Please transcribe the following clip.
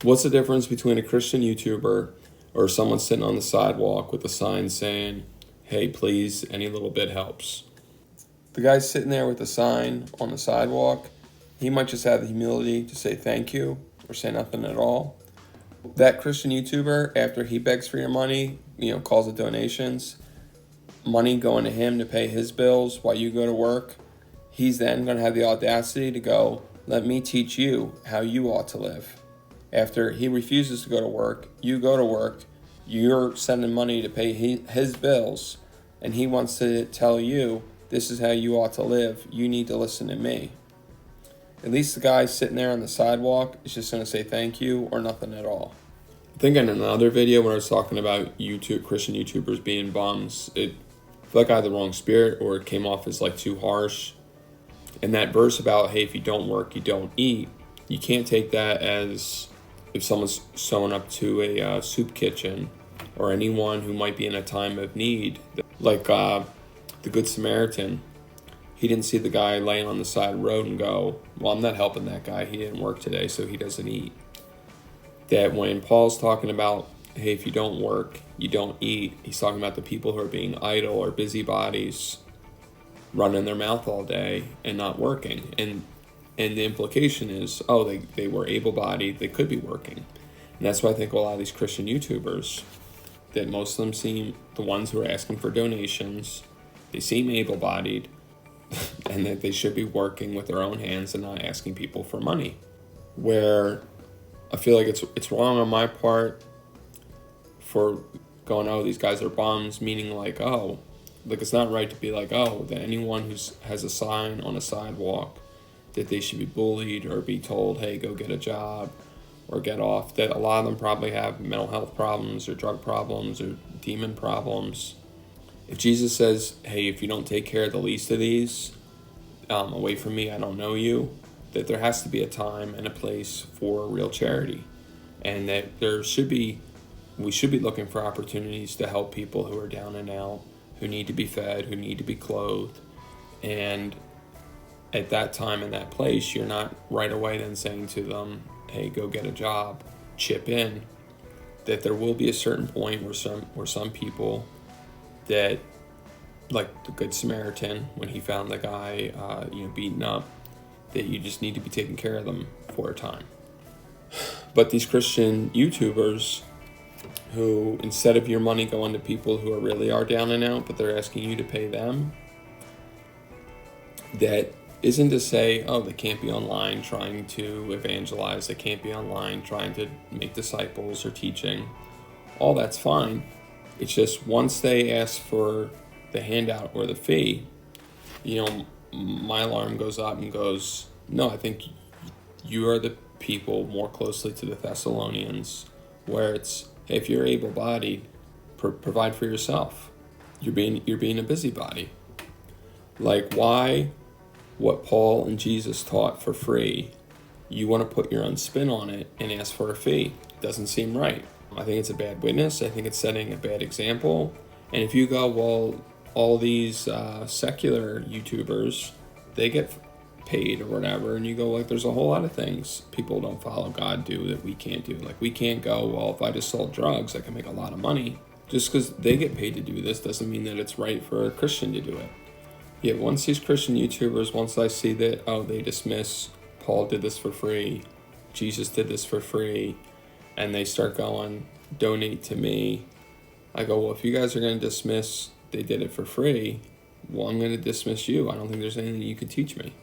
What's the difference between a Christian YouTuber or someone sitting on the sidewalk with a sign saying, hey, please, any little bit helps? The guy sitting there with the sign on the sidewalk, he might just have the humility to say thank you or say nothing at all. That Christian YouTuber, after he begs for your money, calls it donations, money going to him to pay his bills while you go to work, he's then going to have the audacity to go, let me teach you how you ought to live. After he refuses to go to work, you go to work, you're sending money to pay his bills, and he wants to tell you, this is how you ought to live, you need to listen to me. At least the guy sitting there on the sidewalk is just going to say thank you or nothing at all. I think in another video when I was talking about Christian YouTubers being bums, it felt like I had the wrong spirit, or it came off as like too harsh. And that verse about, hey, if you don't work, you don't eat, you can't take that as if someone's showing up to a soup kitchen or anyone who might be in a time of need. Like the Good Samaritan, he didn't see the guy laying on the side of the road and go, well, I'm not helping that guy. He didn't work today, so he doesn't eat. That when Paul's talking about, hey, if you don't work, you don't eat, he's talking about the people who are being idle or busybodies, running their mouth all day and not working. And the implication is, oh, they were able-bodied, they could be working. And that's why I think a lot of these Christian YouTubers, that most of them seem, the ones who are asking for donations, they seem able-bodied, and that they should be working with their own hands and not asking people for money. Where I feel like it's wrong on my part for going, oh, these guys are bums, meaning like, oh, like it's not right to be like, oh, that anyone who has a sign on a sidewalk, that they should be bullied or be told, hey, go get a job or get off. That a lot of them probably have mental health problems or drug problems or demon problems. If Jesus says, hey, if you don't take care of the least of these, away from me, I don't know you, that there has to be a time and a place for real charity. And that we should be looking for opportunities to help people who are down and out, who need to be fed, who need to be clothed. And at that time and that place, you're not right away then saying to them, hey, go get a job, chip in. That there will be a certain point where some people that, like the Good Samaritan, when he found the guy beaten up, that you just need to be taking care of them for a time. But these Christian YouTubers who, instead of your money going to people who really are down and out, but they're asking you to pay them, that isn't to say, oh, they can't be online trying to evangelize, they can't be online trying to make disciples or teaching. All that's fine. It's just once they ask for the handout or the fee, my alarm goes up and goes, no, I think you are the people more closely to the Thessalonians, where it's, hey, if you're able-bodied, provide for yourself. You're being a busybody. Like, why what Paul and Jesus taught for free, you want to put your own spin on it and ask for a fee? Doesn't seem right. I think it's a bad witness. I think it's setting a bad example. And if you go, well, all these secular YouTubers, they get paid or whatever, and you go, like, there's a whole lot of things people don't follow God do that we can't do. Like, we can't go, well, if I just sold drugs, I can make a lot of money. Just because they get paid to do this doesn't mean that it's right for a Christian to do it. Yet once these Christian YouTubers, once I see that, oh, they dismiss Paul did this for free, Jesus did this for free, and they start going, donate to me, I go, well, if you guys are going to dismiss they did it for free, well, I'm going to dismiss you. I don't think there's anything you can teach me.